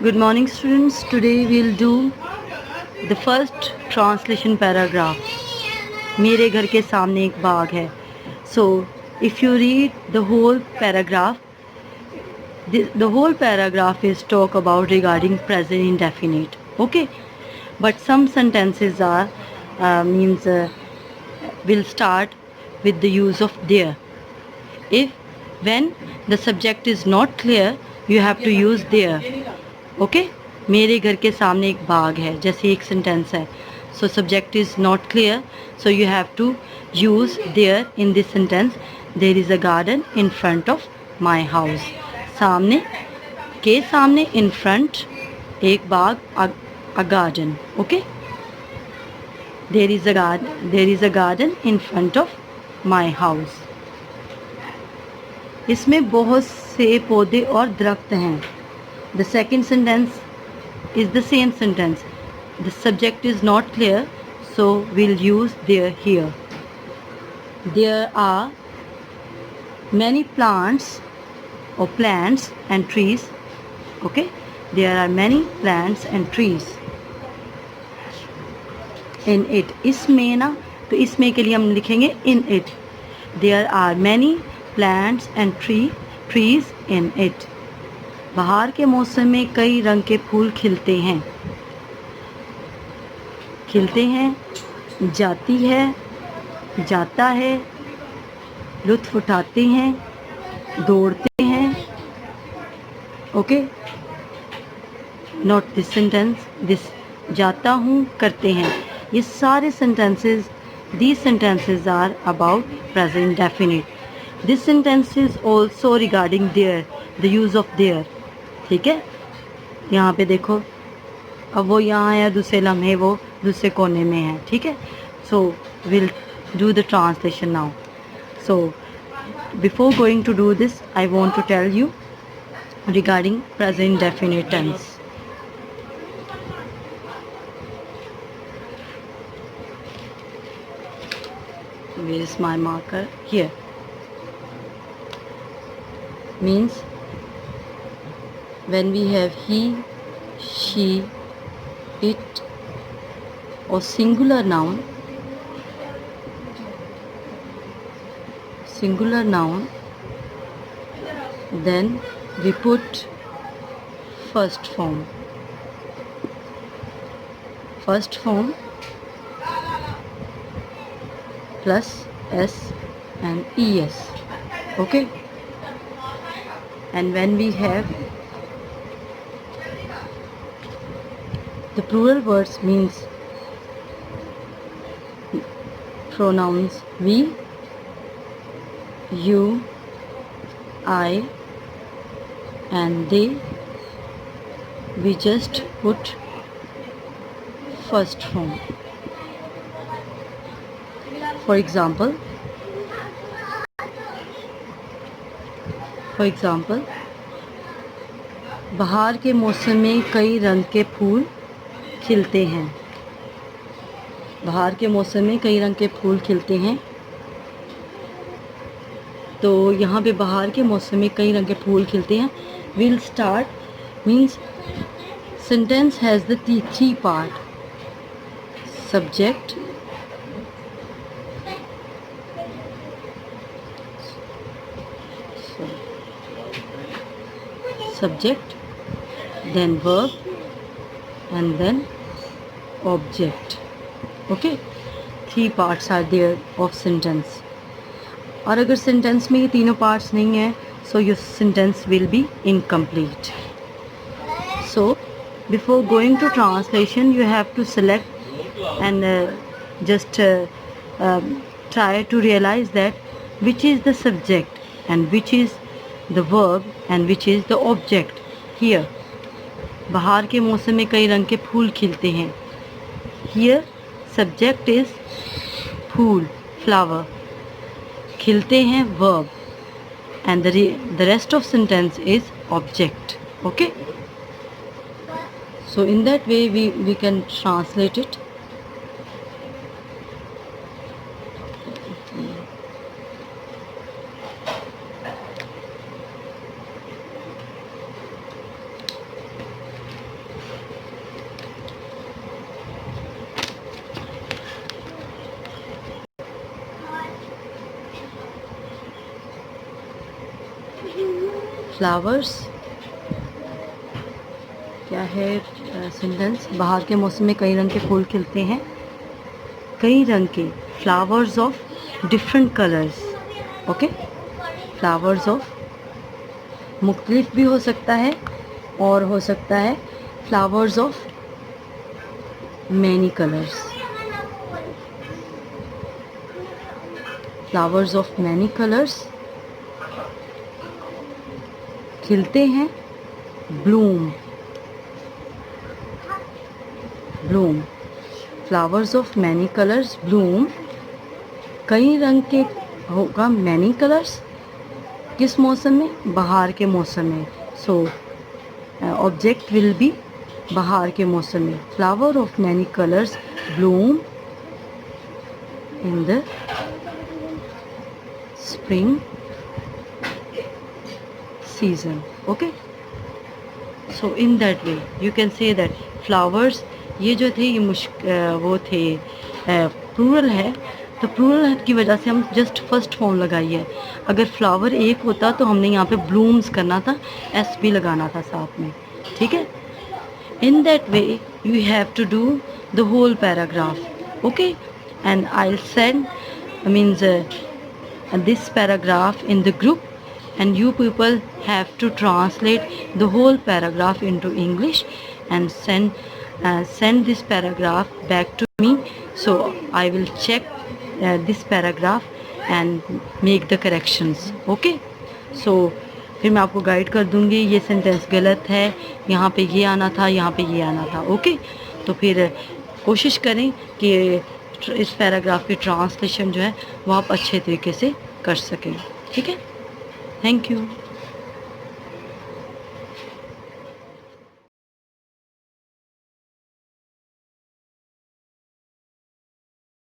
Good morning students. Today we'll do the first translation paragraph. मेरे घर के सामने एक बाग है. So if you read the whole paragraph, the whole paragraph is talk about regarding present indefinite. Okay, but some sentences are will start with the use of there. If when the subject is not clear, you have to use there. Okay मेरे घर के सामने एक बाग है जैसे एक sentence है. So subject is not clear, so you have to use there in this sentence. There is a garden in front of my house. सामने के सामने इन फ्रंट एक बाग, a garden. Okay there is a garden in front of my house. इसमें बहुत से पौधे और दरख्त हैं. The second sentence is the same sentence. The subject is not clear, so we'll use there here. There are many plants and trees. Okay, there are many plants and trees in it. इसमें ना, तो इसमें के लिए हम लिखेंगे in it. There are many plants and trees in it. बहार के मौसम में कई रंग के फूल खिलते हैं. जाती है, जाता है, लुत्फ़ उठाते हैं, दौड़ते हैं. Okay not this sentence. This जाता हूँ, करते हैं. ये सारे these sentences are about present indefinite. This sentence is also regarding there, the use of there. ठीक है, यहाँ पे देखो, अब वो यहाँ है, दूसरे लम्हे वो दूसरे कोने में है. ठीक है, so will do the translation now. So before going to do this, I want to tell you regarding present indefinite tense. Where is my marker? Here. Means when we have he, she, it or singular noun, then we put first form plus s and es. Okay, and when we have the plural words, means pronouns we, you, I and they, we just put first form. For example, बहार के मौसम में कई रंग के फूल खिलते हैं. बहार के मौसम में कई रंग के फूल खिलते हैं. तो यहाँ पे बहार के मौसम में कई रंग के फूल खिलते हैं. Will start means sentence has the three part. Subject, then verb and then object. Okay, three parts are there of sentence. और अगर सेंटेंस में ये तीनों पार्ट्स नहीं है, so your sentence will be incomplete. So before going to translation, you have to select and just try to realize that which is the subject and which is the verb and which is the object here. बहार के मौसम में कई रंग के फूल खिलते हैं. Here subject is fool, flower. खिलते हैं verb and the rest of sentence is object. Okay, so in that way we can translate it. Flowers क्या है सेंटेंस, बाहर के मौसम में कई रंग के फूल खिलते हैं, कई रंग के flowers of different colours. Okay, flowers of मुख्तलिफ भी हो सकता है और हो सकता है flowers of many colours, flowers of many colours खिलते हैं, Bloom, Bloom, flowers of many colours Bloom, कई रंग के होगा मैनी कलर्स, किस मौसम में, बाहर के मौसम में। सो ऑब्जेक्ट विल बी बाहर के मौसम में, flower of many colours Bloom in the spring season. Okay, so in that way you can say that flowers, ये जो थे ये वो थे प्लूरल है, तो प्लूरल की वजह से हम जस्ट फर्स्ट फॉर्म लगाई है। अगर फ्लावर एक होता तो हमने यहाँ पे ब्लूम्स करना था, एस भी लगाना था साथ में, ठीक है। In that way you have to do the whole paragraph, okay, and I send means this paragraph in the group, and you people have to translate the whole paragraph into English and send this paragraph back to me, so I will check this paragraph and make the corrections. Okay, so फिर मैं आपको guide कर दूंगी, ये sentence गलत है, यहाँ पे ये आना था, यहाँ पे ये आना था। ओके, तो फिर कोशिश करें कि इस पैराग्राफ की ट्रांसलेशन जो है वो आप अच्छे तरीके से कर सकें, ठीक है। Thank you.